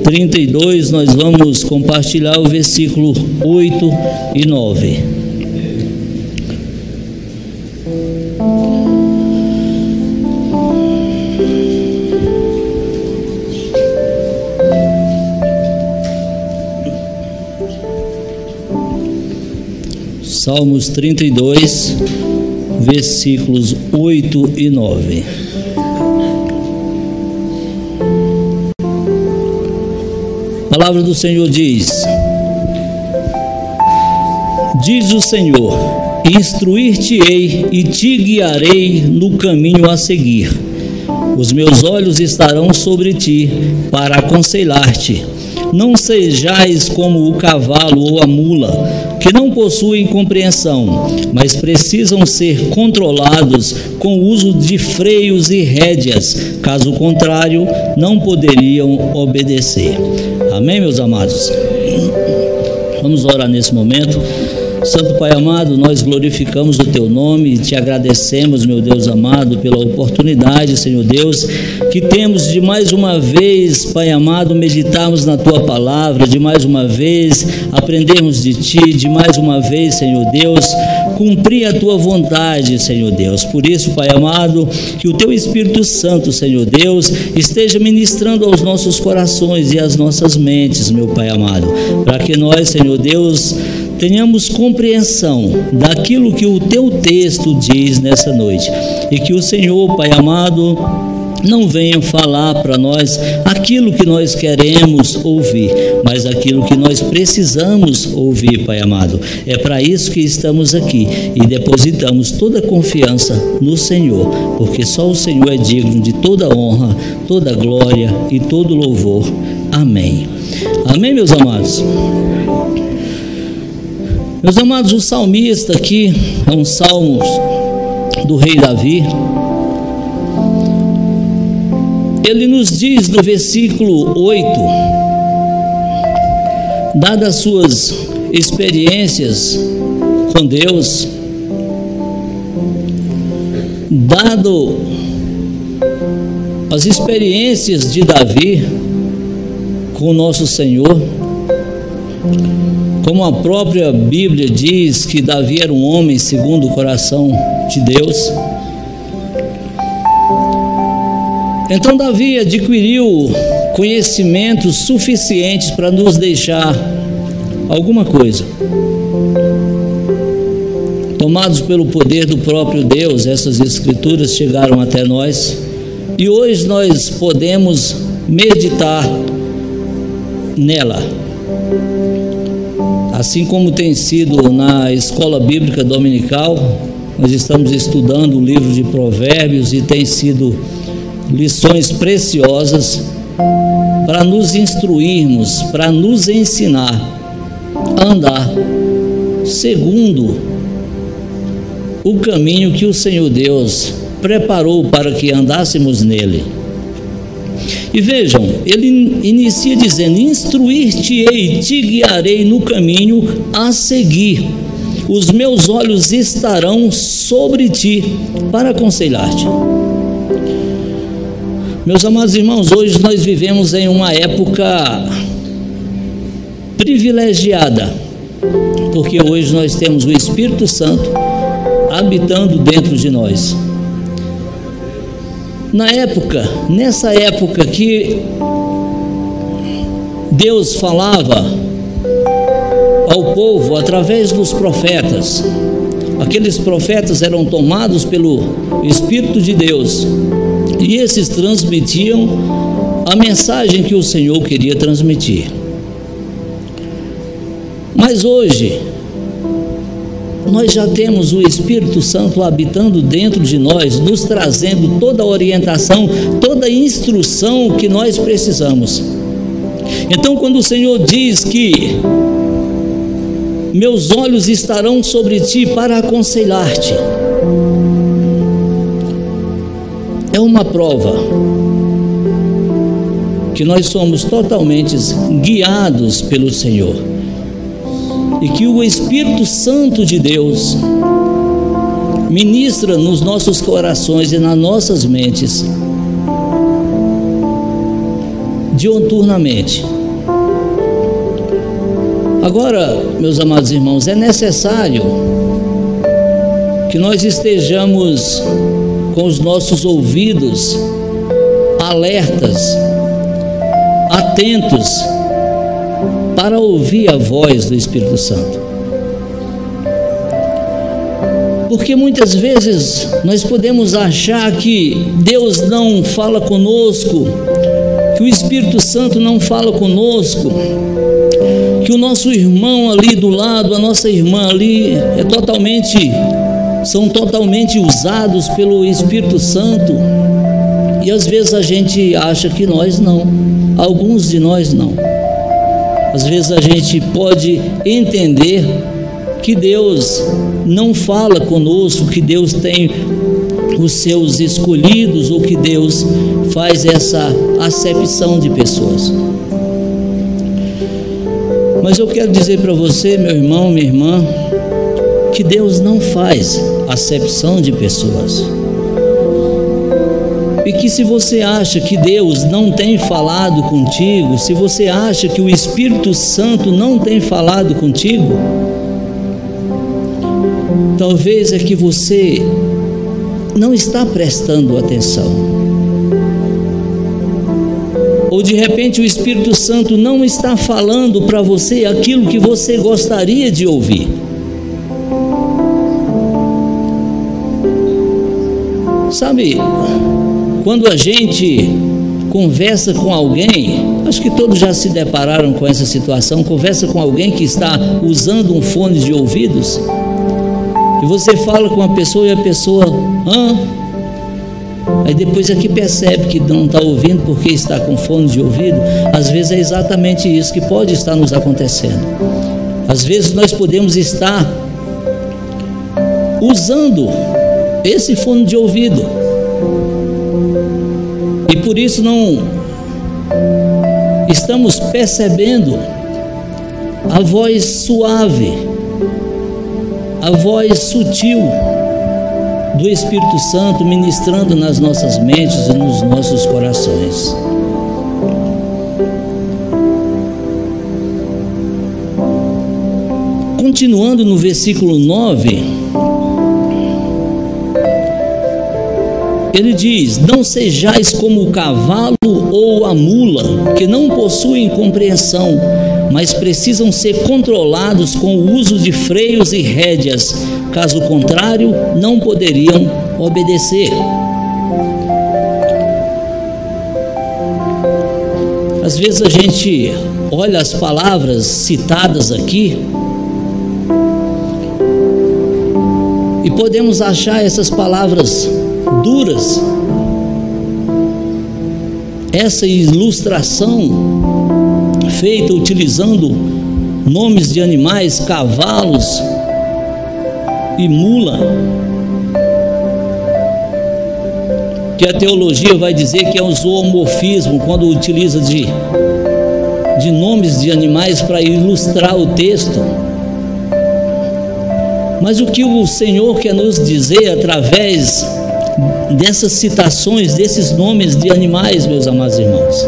32, nós vamos compartilhar o versículo 8 e 9. Salmos 32, versículos 8 e 9. A palavra do Senhor diz: diz o Senhor, instruir-te-ei e te guiarei no caminho a seguir. Os meus olhos estarão sobre ti para aconselhar-te. Não sejais como o cavalo ou a mula, que não possuem compreensão, mas precisam ser controlados com o uso de freios e rédeas. Caso contrário, não poderiam obedecer. Amém, meus amados? Vamos orar nesse momento. Santo Pai amado, nós glorificamos o Teu nome e Te agradecemos, meu Deus amado, pela oportunidade, Senhor Deus, que temos de mais uma vez, Pai amado, meditarmos na Tua palavra, de mais uma vez aprendermos de Ti, de mais uma vez, Senhor Deus, cumprir a Tua vontade, Senhor Deus. Por isso, Pai amado, que o Teu Espírito Santo, Senhor Deus, esteja ministrando aos nossos corações e às nossas mentes, meu Pai amado, para que nós, Senhor Deus, tenhamos compreensão daquilo que o Teu texto diz nessa noite, e que o Senhor, Pai amado, não venha falar para nós aquilo que nós queremos ouvir, mas aquilo que nós precisamos ouvir, Pai amado. É para isso que estamos aqui e depositamos toda a confiança no Senhor, porque só o Senhor é digno de toda honra, toda glória e todo louvor. Amém. Amém, meus amados? Meus amados, o salmista aqui é um salmo do rei Davi. Ele nos diz no versículo 8, dadas as suas experiências com Deus, dado as experiências de Davi com o nosso Senhor, como a própria Bíblia diz que Davi era um homem segundo o coração de Deus. Então Davi adquiriu conhecimentos suficientes para nos deixar alguma coisa. Tomados pelo poder do próprio Deus, essas escrituras chegaram até nós e hoje nós podemos meditar nela. Assim como tem sido na escola bíblica dominical, nós estamos estudando o livro de Provérbios e tem sido lições preciosas para nos instruirmos, para nos ensinar a andar segundo o caminho que o Senhor Deus preparou para que andássemos nele. E vejam, ele inicia dizendo: instruir-te-ei e te guiarei no caminho a seguir. Os meus olhos estarão sobre ti para aconselhar-te. Meus amados irmãos, hoje nós vivemos em uma época privilegiada, porque hoje nós temos o Espírito Santo habitando dentro de nós. Nessa época que Deus falava ao povo através dos profetas, aqueles profetas eram tomados pelo Espírito de Deus e esses transmitiam a mensagem que o Senhor queria transmitir. Mas hoje nós já temos o Espírito Santo habitando dentro de nós, nos trazendo toda a orientação, toda a instrução que nós precisamos. Então, quando o Senhor diz que meus olhos estarão sobre ti para aconselhar-te, é uma prova que nós somos totalmente guiados pelo Senhor e que o Espírito Santo de Deus ministra nos nossos corações e nas nossas mentes diuturnamente. Agora, meus amados irmãos, é necessário que nós estejamos com os nossos ouvidos alertas, atentos, para ouvir a voz do Espírito Santo. Porque muitas vezes nós podemos achar que Deus não fala conosco, que o Espírito Santo não fala conosco, que o nosso irmão ali do lado, a nossa irmã ali são totalmente usados pelo Espírito Santo, e às vezes a gente acha que nós não, alguns de nós não. Às vezes a gente pode entender que Deus não fala conosco, que Deus tem os seus escolhidos, ou que Deus faz essa acepção de pessoas. Mas eu quero dizer para você, meu irmão, minha irmã, que Deus não faz acepção de pessoas. E que se você acha que Deus não tem falado contigo, se você acha que o Espírito Santo não tem falado contigo, talvez é que você não está prestando atenção. Ou de repente o Espírito Santo não está falando para você aquilo que você gostaria de ouvir. Sabe, quando a gente conversa com alguém, acho que todos já se depararam com essa situação, conversa com alguém que está usando um fone de ouvidos, e você fala com a pessoa e a pessoa, aí depois é que percebe que não está ouvindo porque está com fone de ouvido. Às vezes é exatamente isso que pode estar nos acontecendo. Às vezes nós podemos estar usando esse fone de ouvido, e por isso não estamos percebendo a voz suave, a voz sutil do Espírito Santo ministrando nas nossas mentes e nos nossos corações. Continuando no versículo 9, ele diz: não sejais como o cavalo ou a mula, que não possuem compreensão, mas precisam ser controlados com o uso de freios e rédeas, caso contrário, não poderiam obedecer. Às vezes a gente olha as palavras citadas aqui e podemos achar essas palavras duras. Essa ilustração feita utilizando nomes de animais, cavalos e mula, que a teologia vai dizer que é um zoomorfismo, quando utiliza de nomes de animais para ilustrar o texto. Mas o que o Senhor quer nos dizer através dessas citações, desses nomes de animais, meus amados irmãos,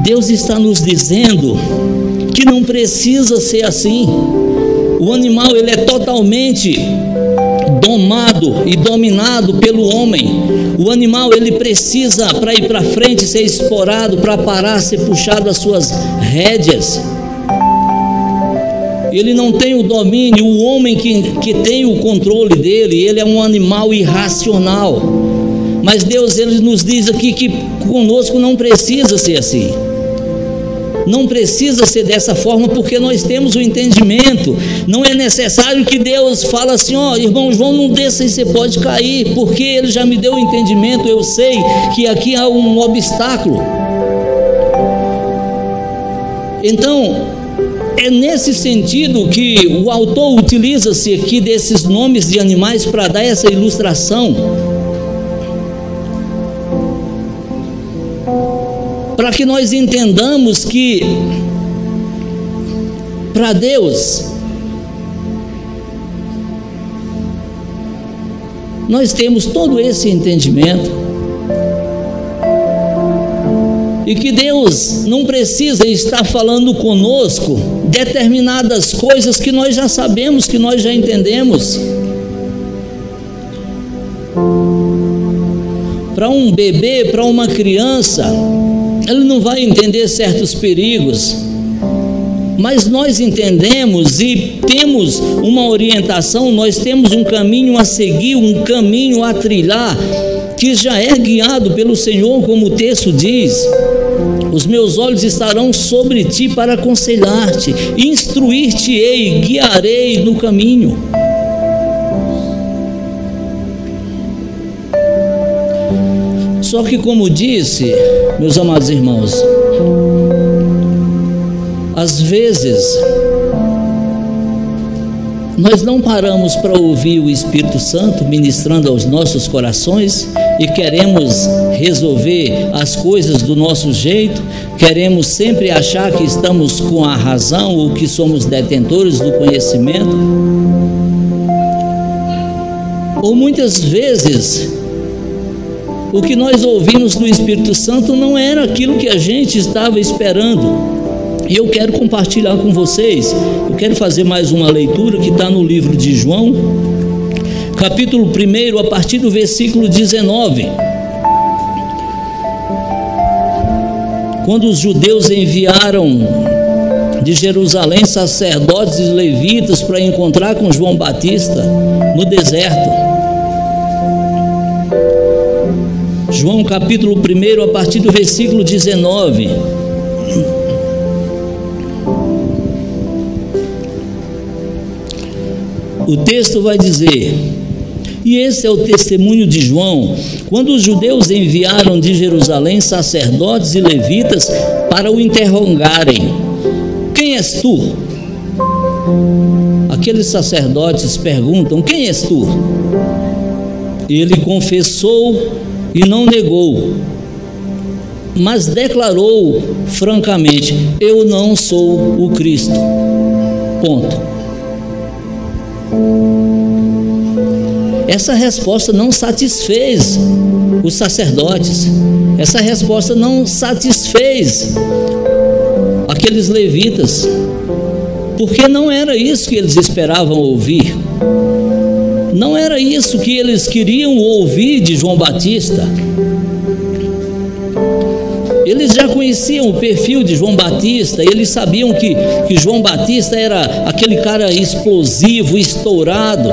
Deus está nos dizendo que não precisa ser assim. O animal, ele é totalmente domado e dominado pelo homem. O animal, ele precisa, para ir para frente, ser explorado, para parar, ser puxado as suas rédeas. Ele não tem o domínio. O homem que tem o controle dele, ele é um animal irracional. Mas Deus, ele nos diz aqui que conosco não precisa ser assim. Não precisa ser dessa forma, porque nós temos o entendimento. Não é necessário que Deus fale assim: ó, irmão João, não desça e você pode cair, porque Ele já me deu o entendimento. Eu sei que aqui há um obstáculo. Então, é nesse sentido que o autor utiliza-se aqui desses nomes de animais para dar essa ilustração, para que nós entendamos que para Deus nós temos todo esse entendimento, e que Deus não precisa estar falando conosco determinadas coisas que nós já sabemos, que nós já entendemos. Para um bebê, para uma criança, ele não vai entender certos perigos, mas nós entendemos e temos uma orientação, nós temos um caminho a seguir, um caminho a trilhar, que já é guiado pelo Senhor, como o texto diz: os meus olhos estarão sobre ti para aconselhar-te, instruir-te-ei, guiarei no caminho. Só que, como disse, meus amados irmãos, às vezes nós não paramos para ouvir o Espírito Santo ministrando aos nossos corações e queremos resolver as coisas do nosso jeito, queremos sempre achar que estamos com a razão ou que somos detentores do conhecimento. Ou muitas vezes o que nós ouvimos do Espírito Santo não era aquilo que a gente estava esperando. E eu quero compartilhar com vocês, eu quero fazer mais uma leitura que está no livro de João, capítulo 1, a partir do versículo 19. Quando os judeus enviaram de Jerusalém sacerdotes e levitas para encontrar com João Batista no deserto. João capítulo 1, a partir do versículo 19. O texto vai dizer: e esse é o testemunho de João, quando os judeus enviaram de Jerusalém sacerdotes e levitas para o interrogarem: quem és tu? Aqueles sacerdotes perguntam: quem és tu? Ele confessou e não negou, mas declarou francamente: eu não sou o Cristo. Ponto. Essa resposta não satisfez os sacerdotes, essa resposta não satisfez aqueles levitas, porque não era isso que eles esperavam ouvir, não era isso que eles queriam ouvir de João Batista. Eles já conheciam o perfil de João Batista, eles sabiam que João Batista era aquele cara explosivo, estourado.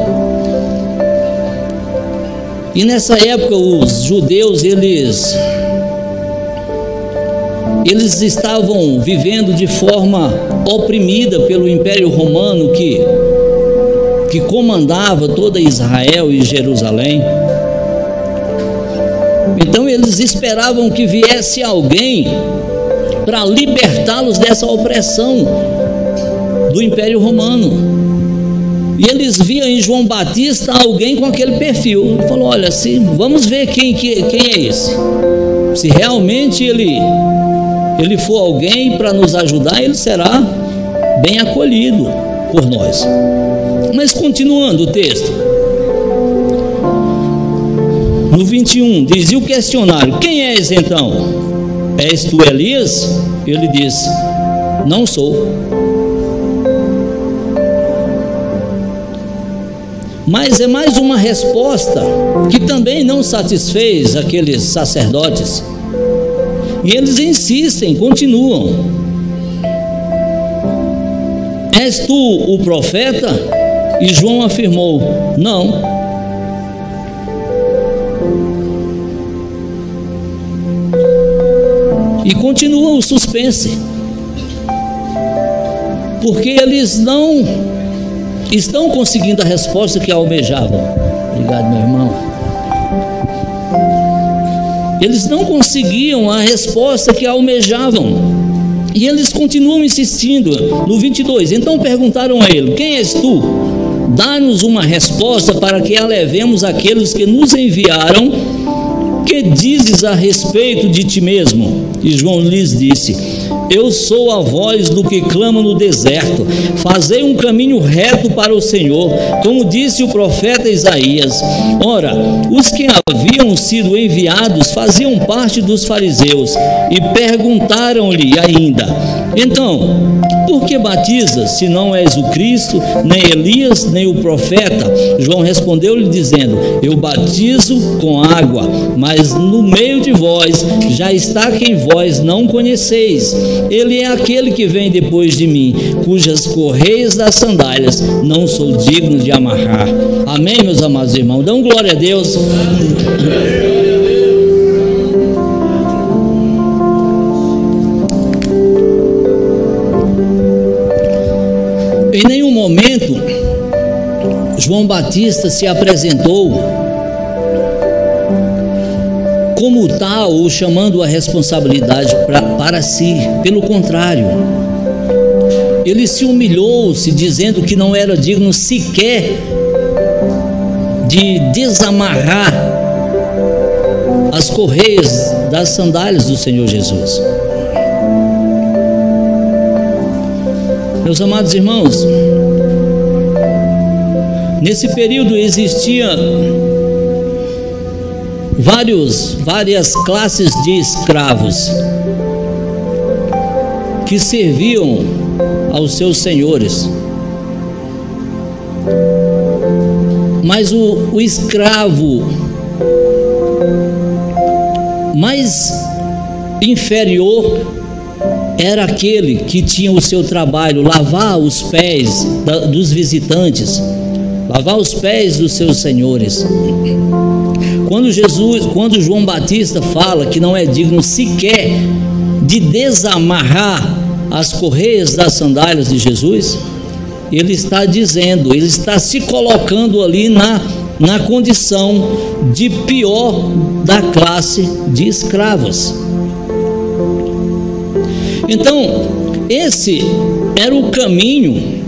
E nessa época os judeus, eles estavam vivendo de forma oprimida pelo Império Romano que comandava toda Israel e Jerusalém. Então eles esperavam que viesse alguém para libertá-los dessa opressão do Império Romano. E eles viam em João Batista alguém com aquele perfil. Ele falou: olha, vamos ver quem é esse. Se realmente ele for alguém para nos ajudar, ele será bem acolhido por nós. Mas continuando o texto, no 21, dizia o questionário: quem és então? És tu Elias? Ele disse: não sou. Mas é mais uma resposta que também não satisfez aqueles sacerdotes. E eles insistem, continuam: és tu o profeta? E João afirmou: não. E continua o suspense, porque eles não estão conseguindo a resposta que almejavam. Obrigado, meu irmão. Eles não conseguiam a resposta que almejavam, e eles continuam insistindo. No 22, então perguntaram a ele: quem és tu? Dá-nos uma resposta para que alevemos aqueles que nos enviaram. Que dizes a respeito de ti mesmo? E João lhes disse: eu sou a voz do que clama no deserto, fazei um caminho reto para o Senhor, como disse o profeta Isaías. Ora, os que haviam sido enviados faziam parte dos fariseus e perguntaram-lhe ainda: então, por que batizas, se não és o Cristo, nem Elias, nem o profeta? João respondeu-lhe dizendo: eu batizo com água, mas no meio de vós já está quem vós não conheceis. Ele é aquele que vem depois de mim, cujas correias das sandálias não sou digno de amarrar. Amém, meus amados irmãos? Dão glória a Deus. Em nenhum momento João Batista se apresentou como tal ou chamando a responsabilidade para si. Pelo contrário, ele se humilhou, se dizendo que não era digno sequer de desamarrar as correias das sandálias do Senhor Jesus. Meus amados irmãos, nesse período existia várias classes de escravos que serviam aos seus senhores. Mas o escravo mais inferior era aquele que tinha o seu trabalho lavar os pés dos visitantes, lavar os pés dos seus senhores. Quando João Batista fala que não é digno sequer de desamarrar as correias das sandálias de Jesus, ele está dizendo, ele está se colocando ali na condição de pior da classe de escravos. Então, esse era o caminho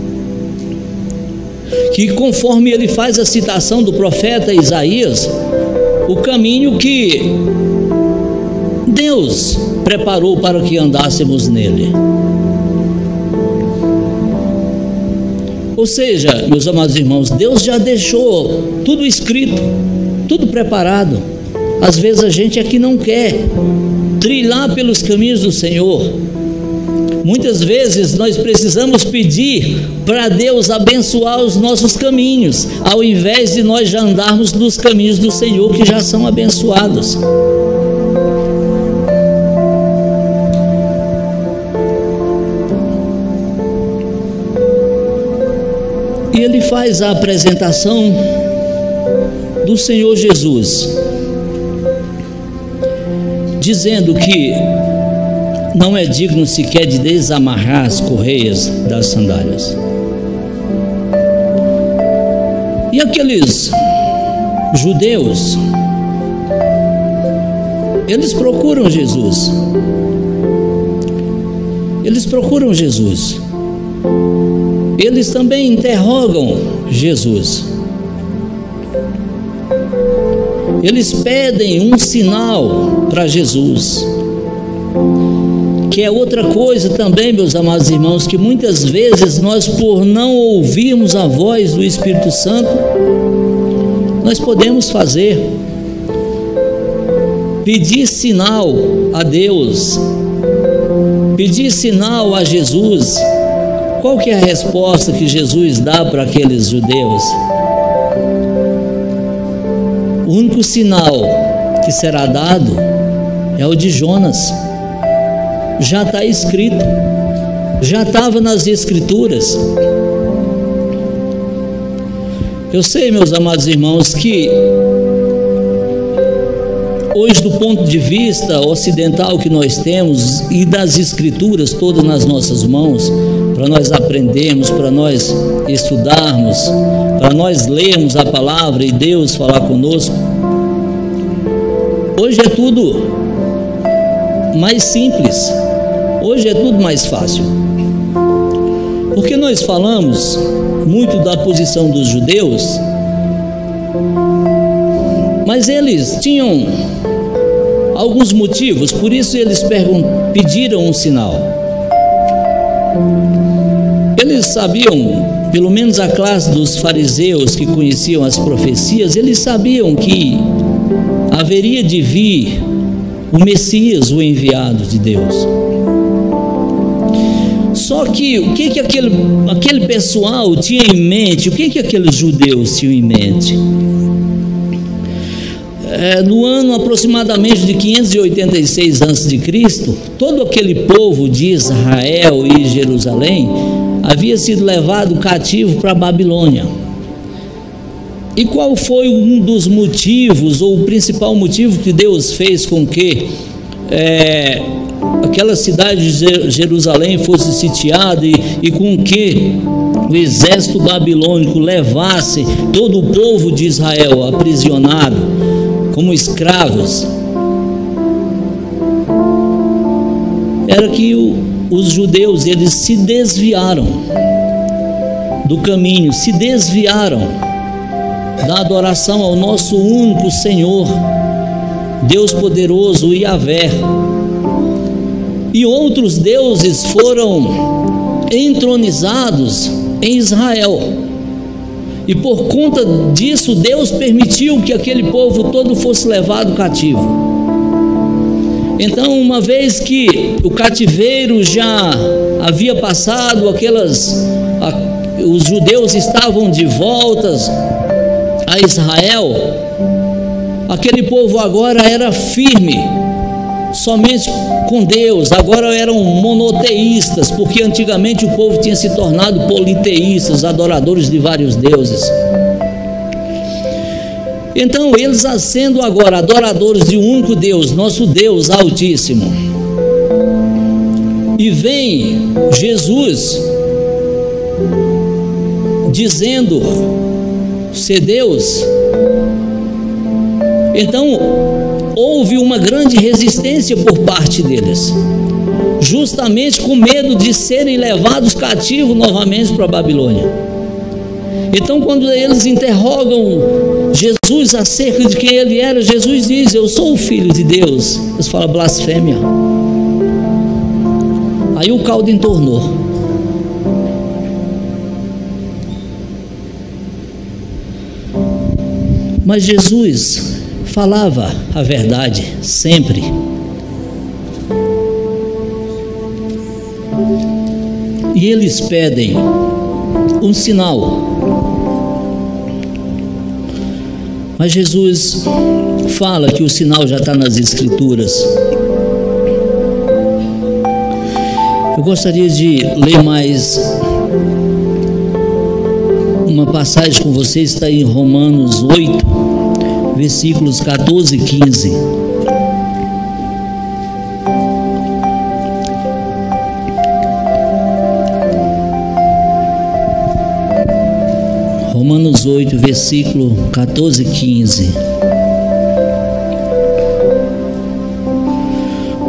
que, conforme ele faz a citação do profeta Isaías, o caminho que Deus preparou para que andássemos nele. Ou seja, meus amados irmãos, Deus já deixou tudo escrito, tudo preparado. Às vezes a gente é que não quer trilhar pelos caminhos do Senhor. Muitas vezes nós precisamos pedir para Deus abençoar os nossos caminhos, ao invés de nós já andarmos nos caminhos do Senhor que já são abençoados. E ele faz a apresentação do Senhor Jesus, dizendo que não é digno sequer de desamarrar as correias das sandálias. E aqueles judeus, eles procuram Jesus. Eles procuram Jesus. Eles também interrogam Jesus. Eles pedem um sinal para Jesus, que é outra coisa também, meus amados irmãos, que muitas vezes nós, por não ouvirmos a voz do Espírito Santo, nós podemos fazer. Pedir sinal a Deus, pedir sinal a Jesus. Qual que é a resposta que Jesus dá para aqueles judeus? O único sinal que será dado é o de Jonas. Já está escrito, já estava nas Escrituras. Eu sei, meus amados irmãos, que hoje, do ponto de vista ocidental que nós temos e das Escrituras todas nas nossas mãos, para nós aprendermos, para nós estudarmos, para nós lermos a palavra e Deus falar conosco, hoje é tudo mais simples, hoje é tudo mais fácil, porque nós falamos muito da posição dos judeus, mas eles tinham alguns motivos, por isso eles pediram um sinal. Eles sabiam, pelo menos a classe dos fariseus que conheciam as profecias, eles sabiam que haveria de vir o Messias, o enviado de Deus. Só que o que aquele pessoal tinha em mente, o que aqueles judeus tinham em mente? No ano aproximadamente de 586 a.C., todo aquele povo de Israel e Jerusalém havia sido levado cativo para a Babilônia. E qual foi um dos motivos, ou o principal motivo que Deus fez com que aquela cidade de Jerusalém fosse sitiada e com que o exército babilônico levasse todo o povo de Israel aprisionado como escravos? Era que os judeus, eles se desviaram do caminho, se desviaram da adoração ao nosso único Senhor, Deus poderoso, Yahvé, e outros deuses foram entronizados em Israel. E por conta disso, Deus permitiu que aquele povo todo fosse levado cativo. Então, uma vez que o cativeiro já havia passado, os judeus estavam de volta a Israel, aquele povo agora era firme somente com Deus, agora eram monoteístas, porque antigamente o povo tinha se tornado politeístas, adoradores de vários deuses. Então eles, sendo agora adoradores de um único Deus, nosso Deus Altíssimo, e vem Jesus dizendo ser Deus, então houve uma grande resistência por parte deles, justamente com medo de serem levados cativos novamente para a Babilônia. Então, quando eles interrogam Jesus acerca de quem ele era, Jesus diz: eu sou o Filho de Deus. Eles falam: blasfêmia. Aí o caldo entornou. Mas Jesus falava a verdade sempre. E eles pedem um sinal. Mas Jesus fala que o sinal já está nas Escrituras. Eu gostaria de ler mais uma passagem com vocês, está em Romanos 8, versículos 14 e 15. Romanos 8, versículo 14 e 15.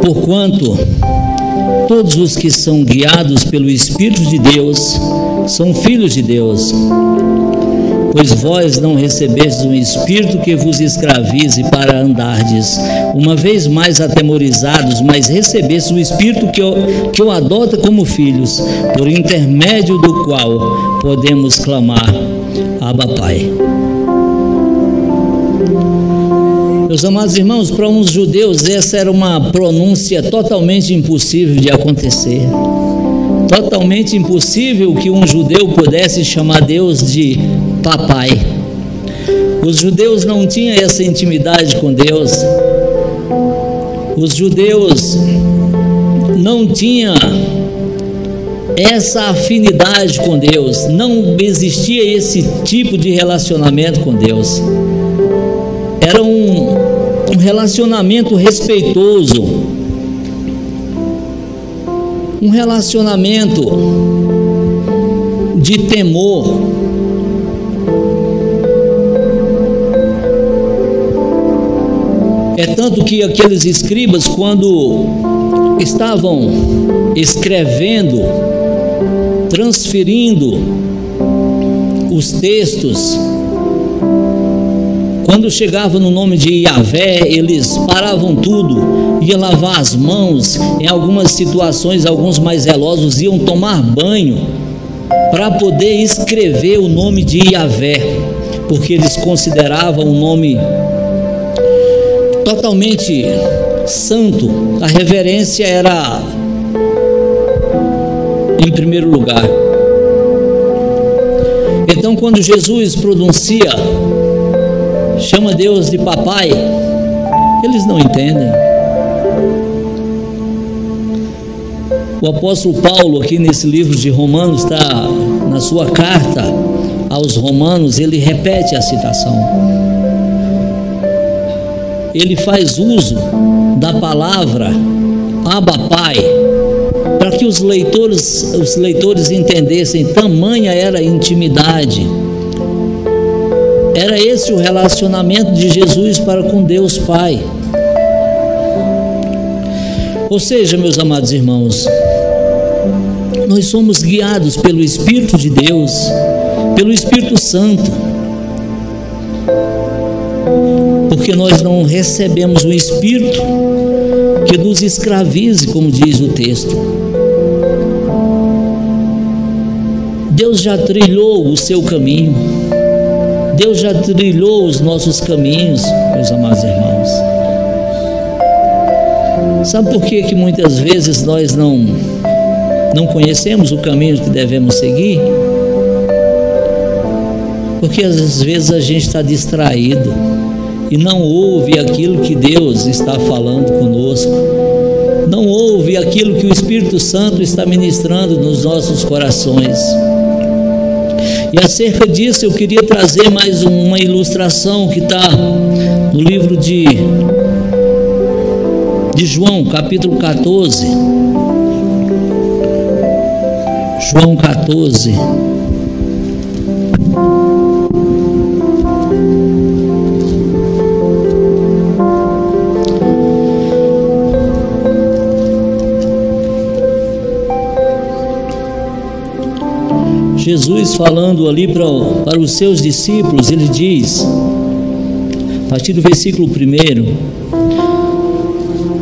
Porquanto todos os que são guiados pelo Espírito de Deus são filhos de Deus. Pois vós não recebestes um espírito que vos escravize para andardes uma vez mais atemorizados, mas recebestes o espírito que o adota como filhos, por intermédio do qual podemos clamar: Abba, Pai. Meus amados irmãos, para uns judeus essa era uma pronúncia totalmente impossível de acontecer. Totalmente impossível que um judeu pudesse chamar Deus de papai. Os judeus não tinham essa intimidade com Deus. Os judeus não tinham essa afinidade com Deus. Não existia esse tipo de relacionamento com Deus. Era um relacionamento respeitoso, um relacionamento de temor. É tanto que aqueles escribas, quando estavam escrevendo, transferindo os textos, Quando chegava no nome de Yahvé, eles paravam tudo, iam lavar as mãos. Em algumas situações, alguns mais zelosos iam tomar banho para poder escrever o nome de Yahvé, porque eles consideravam um nome totalmente santo. A reverência era em primeiro lugar. Então, quando Jesus pronuncia, chama Deus de papai, eles não entendem. O apóstolo Paulo, aqui nesse livro de Romanos, está na sua carta aos Romanos, ele repete a citação. Ele faz uso da palavra Abba Pai, para que os leitores entendessem, tamanha era a intimidade. Era esse o relacionamento de Jesus para com Deus Pai. Ou seja, meus amados irmãos, nós somos guiados pelo Espírito de Deus, pelo Espírito Santo, porque nós não recebemos o Espírito que nos escravize, como diz o texto. Deus já trilhou o seu caminho, Deus já trilhou os nossos caminhos, meus amados irmãos. Sabe por que muitas vezes nós não conhecemos o caminho que devemos seguir? Porque às vezes a gente está distraído e não ouve aquilo que Deus está falando conosco, não ouve aquilo que o Espírito Santo está ministrando nos nossos corações. E acerca disso eu queria trazer mais uma ilustração que está no livro de João, capítulo 14. João 14. Jesus falando ali para os seus discípulos, ele diz, a partir do versículo 1: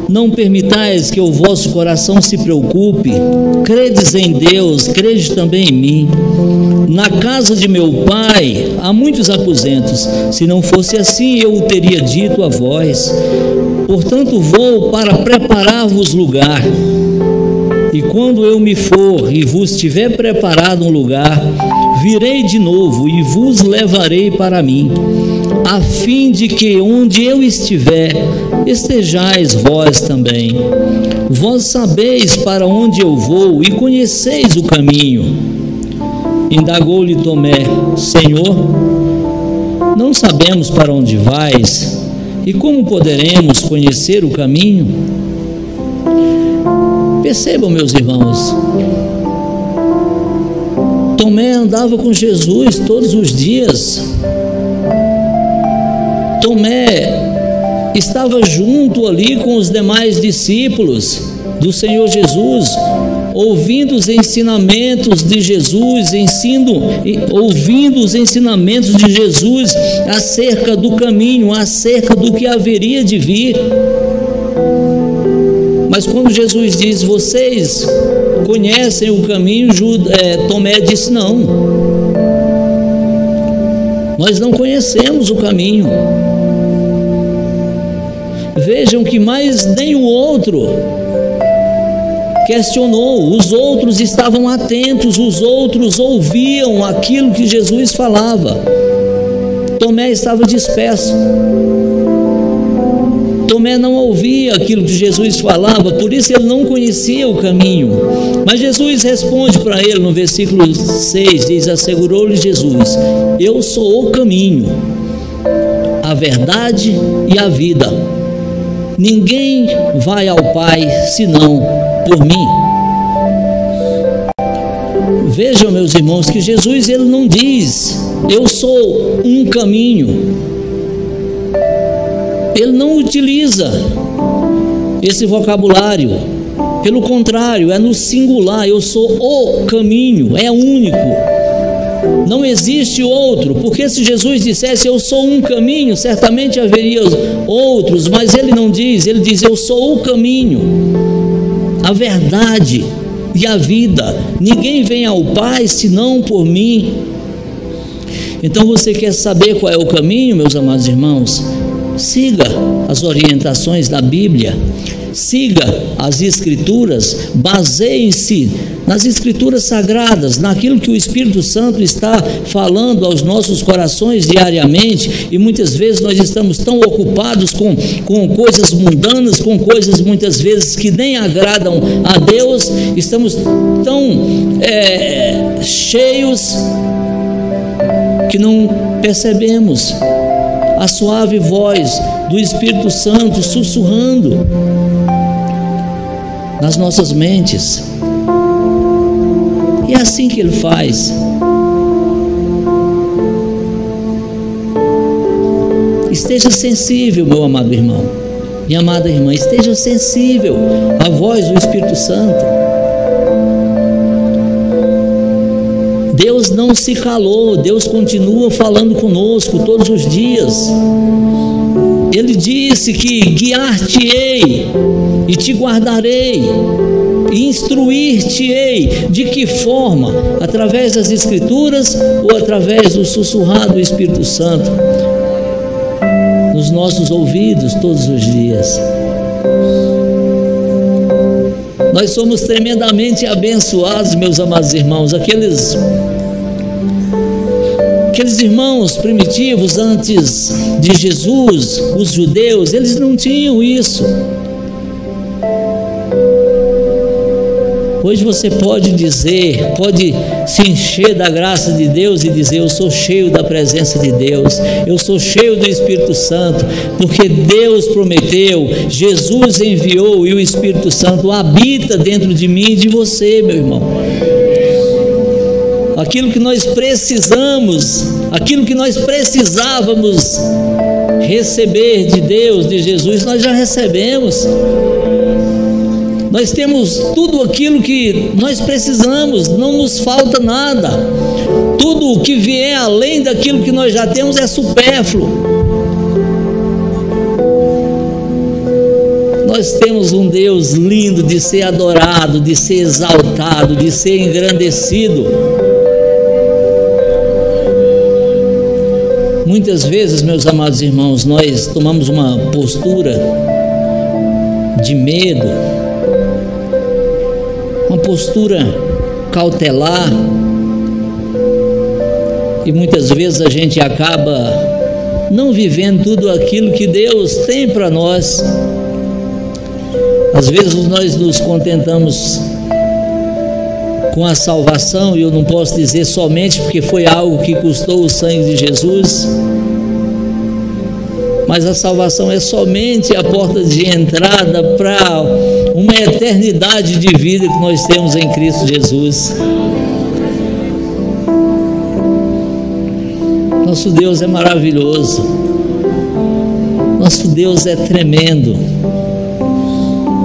não permitais que o vosso coração se preocupe, credes em Deus, crede também em mim. Na casa de meu Pai há muitos aposentos, se não fosse assim eu o teria dito a vós. Portanto vou para preparar-vos lugar. E quando eu me for e vos tiver preparado um lugar, virei de novo e vos levarei para mim, a fim de que onde eu estiver, estejais vós também. Vós sabeis para onde eu vou e conheceis o caminho. Indagou-lhe Tomé: Senhor, não sabemos para onde vais, e como poderemos conhecer o caminho? Percebam, meus irmãos, Tomé andava com Jesus todos os dias. Tomé estava junto ali com os demais discípulos do Senhor Jesus, ouvindo os ensinamentos de Jesus, ouvindo os ensinamentos de Jesus acerca do caminho, acerca do que haveria de vir. Mas quando Jesus diz, vocês conhecem o caminho, Tomé disse, não, nós não conhecemos o caminho. Vejam que mais nenhum outro questionou, os outros estavam atentos, os outros ouviam aquilo que Jesus falava. Tomé estava disperso. Tomé não ouvia aquilo que Jesus falava, por isso ele não conhecia o caminho. Mas Jesus responde para ele no versículo 6, diz, assegurou-lhe Jesus: eu sou o caminho, a verdade e a vida. Ninguém vai ao Pai senão por mim. Vejam, meus irmãos, que Jesus ele não diz, eu sou um caminho. Ele não utiliza esse vocabulário. Pelo contrário, é no singular, eu sou o caminho, é único. Não existe outro, porque se Jesus dissesse eu sou um caminho, certamente haveria outros, mas ele não diz, ele diz eu sou o caminho, a verdade e a vida. Ninguém vem ao Pai senão por mim. Então você quer saber qual é o caminho, meus amados irmãos? Siga as orientações da Bíblia, siga as Escrituras, baseie-se nas Escrituras sagradas, naquilo que o Espírito Santo está falando aos nossos corações diariamente, e muitas vezes nós estamos tão ocupados com coisas mundanas, com coisas muitas vezes que nem agradam a Deus, estamos tão cheios que não percebemos a suave voz do Espírito Santo sussurrando nas nossas mentes. E é assim que ele faz. Esteja sensível, meu amado irmão, minha amada irmã, esteja sensível à voz do Espírito Santo. Deus não se calou, Deus continua falando conosco todos os dias. Ele disse que guiar-te-ei e te guardarei, e instruir-te-ei. De que forma? Através das Escrituras ou através do sussurrar do Espírito Santo nos nossos ouvidos todos os dias. Nós somos tremendamente abençoados, meus amados irmãos. Aqueles irmãos primitivos antes de Jesus, os judeus, eles não tinham isso. Hoje você pode dizer, pode se encher da graça de Deus e dizer: eu sou cheio da presença de Deus, eu sou cheio do Espírito Santo, porque Deus prometeu, Jesus enviou e o Espírito Santo habita dentro de mim e de você, meu irmão. Aquilo que nós precisamos, aquilo que nós precisávamos receber de Deus, de Jesus, nós já recebemos. Nós temos tudo aquilo que nós precisamos, não nos falta nada. Tudo o que vier além daquilo que nós já temos é supérfluo. Nós temos um Deus lindo de ser adorado, de ser exaltado, de ser engrandecido. Muitas vezes, meus amados irmãos, nós tomamos uma postura de medo, uma postura cautelar, e muitas vezes a gente acaba não vivendo tudo aquilo que Deus tem para nós. Às vezes nós nos contentamos com a salvação, e eu não posso dizer somente porque foi algo que custou o sangue de Jesus, mas a salvação é somente a porta de entrada para uma eternidade de vida que nós temos em Cristo Jesus. Nosso Deus é maravilhoso, nosso Deus é tremendo.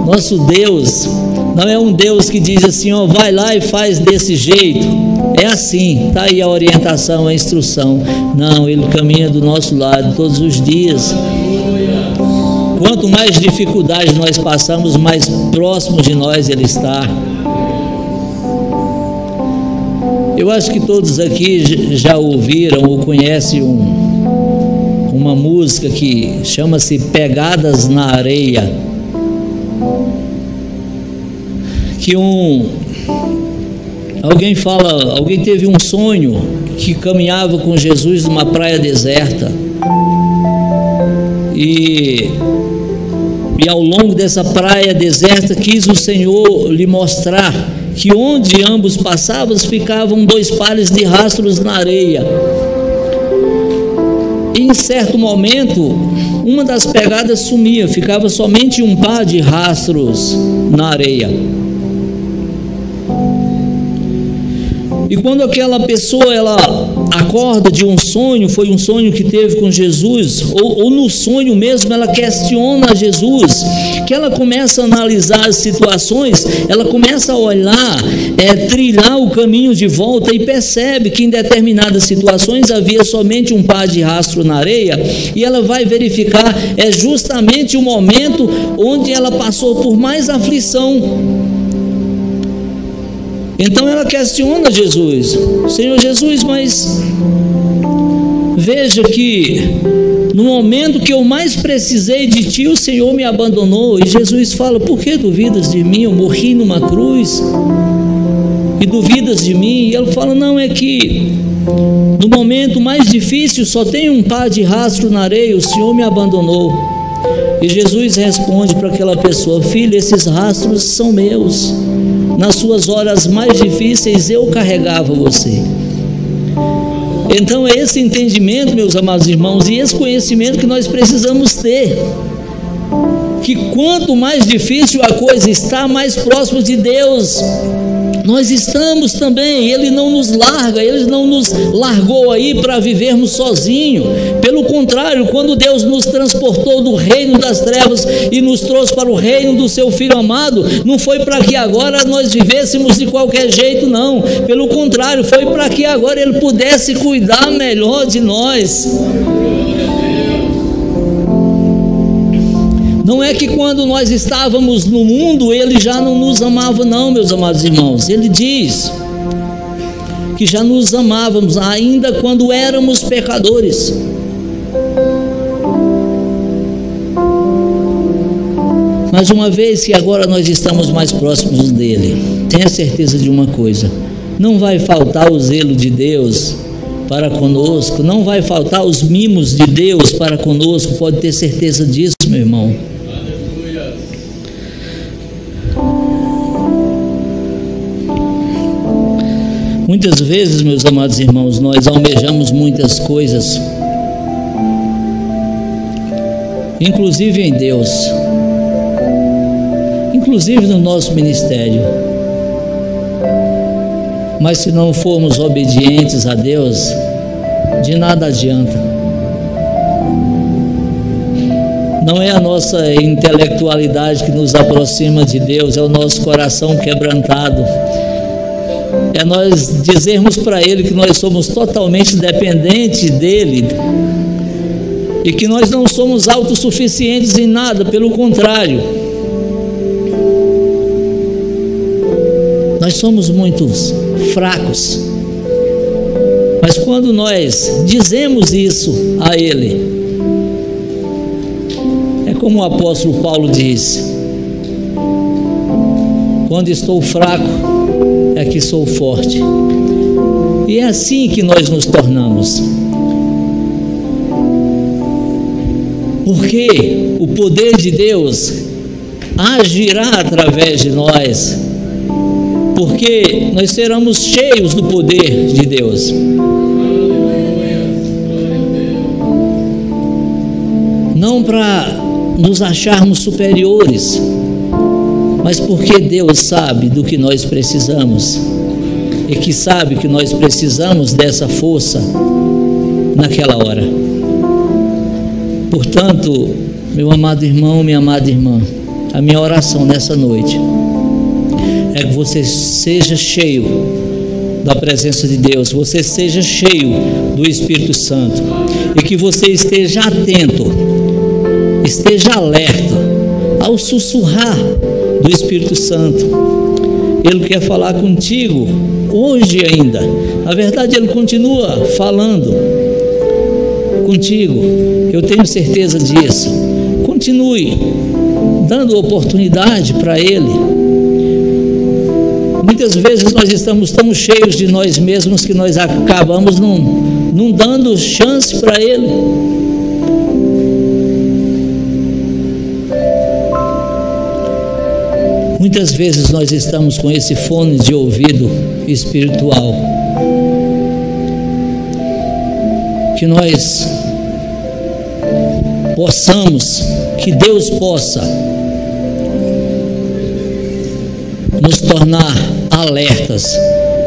Nosso Deus não é um Deus que diz assim: ó, vai lá e faz desse jeito, é assim, está aí a orientação, a instrução. Não, Ele caminha do nosso lado todos os dias. Quanto mais dificuldades nós passamos, mais próximo de nós Ele está. Eu acho que todos aqui já ouviram ou conhecem uma música que chama-se Pegadas na Areia. Que alguém teve um sonho que caminhava com Jesus numa praia deserta, e ao longo dessa praia deserta quis o Senhor lhe mostrar que onde ambos passavam ficavam 2 pares de rastros na areia. E em certo momento uma das pegadas sumia, ficava somente um par de rastros na areia. E quando aquela pessoa ela acorda de um sonho, foi um sonho que teve com Jesus, ou no sonho mesmo ela questiona Jesus, que ela começa a analisar as situações, ela começa a olhar, trilhar o caminho de volta e percebe que em determinadas situações havia somente um par de rastro na areia, e ela vai verificar, justamente o momento onde ela passou por mais aflição. Então ela questiona Jesus: Senhor Jesus, mas veja que no momento que eu mais precisei de Ti, o Senhor me abandonou. E Jesus fala: por que duvidas de mim? Eu morri numa cruz e duvidas de mim? E ela fala: não, é que no momento mais difícil só tem um par de rastro na areia, o Senhor me abandonou. E Jesus responde para aquela pessoa: filha, esses rastros são meus. Nas suas horas mais difíceis eu carregava você. Então é esse entendimento, meus amados irmãos, e esse conhecimento que nós precisamos ter, que quanto mais difícil a coisa está, mais próximo de Deus nós estamos também. Ele não nos larga, Ele não nos largou aí para vivermos sozinhos. Pelo contrário, quando Deus nos transportou do reino das trevas e nos trouxe para o reino do seu Filho amado, não foi para que agora nós vivêssemos de qualquer jeito, não. Pelo contrário, foi para que agora Ele pudesse cuidar melhor de nós. Não é que quando nós estávamos no mundo, Ele já não nos amava, não, meus amados irmãos. Ele diz que já nos amávamos ainda quando éramos pecadores. Mas uma vez que agora nós estamos mais próximos dEle, tenha certeza de uma coisa: não vai faltar o zelo de Deus para conosco, não vai faltar os mimos de Deus para conosco, pode ter certeza disso, meu irmão. Muitas vezes, meus amados irmãos, nós almejamos muitas coisas, inclusive em Deus, inclusive no nosso ministério, mas se não formos obedientes a Deus, de nada adianta. Não é a nossa intelectualidade que nos aproxima de Deus, é o nosso coração quebrantado. É nós dizermos para Ele que nós somos totalmente dependentes dEle e que nós não somos autossuficientes em nada, pelo contrário, nós somos muito fracos. Mas quando nós dizemos isso a Ele, é como o apóstolo Paulo disse: quando estou fraco, é que sou forte. E é assim que nós nos tornamos, porque o poder de Deus agirá através de nós, porque nós seremos cheios do poder de Deus. Não para nos acharmos superiores, mas porque Deus sabe do que nós precisamos, e que sabe que nós precisamos dessa força naquela hora. Portanto, meu amado irmão, minha amada irmã, a minha oração nessa noite é que você seja cheio da presença de Deus, você seja cheio do Espírito Santo, e que você esteja atento, esteja alerta ao sussurrar do Espírito Santo. Ele quer falar contigo hoje ainda. Na verdade, Ele continua falando contigo, eu tenho certeza disso. Continue dando oportunidade para Ele. Muitas vezes nós estamos tão cheios de nós mesmos que nós acabamos não dando chance para Ele. Muitas vezes nós estamos com esse fone de ouvido espiritual, que nós possamos, que Deus possa nos tornar alertas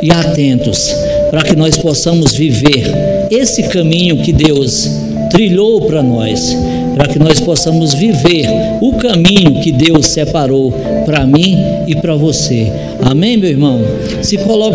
e atentos, para que nós possamos viver esse caminho que Deus trilhou para nós, para que nós possamos viver o caminho que Deus separou para mim e para você. Amém, meu irmão? Se coloque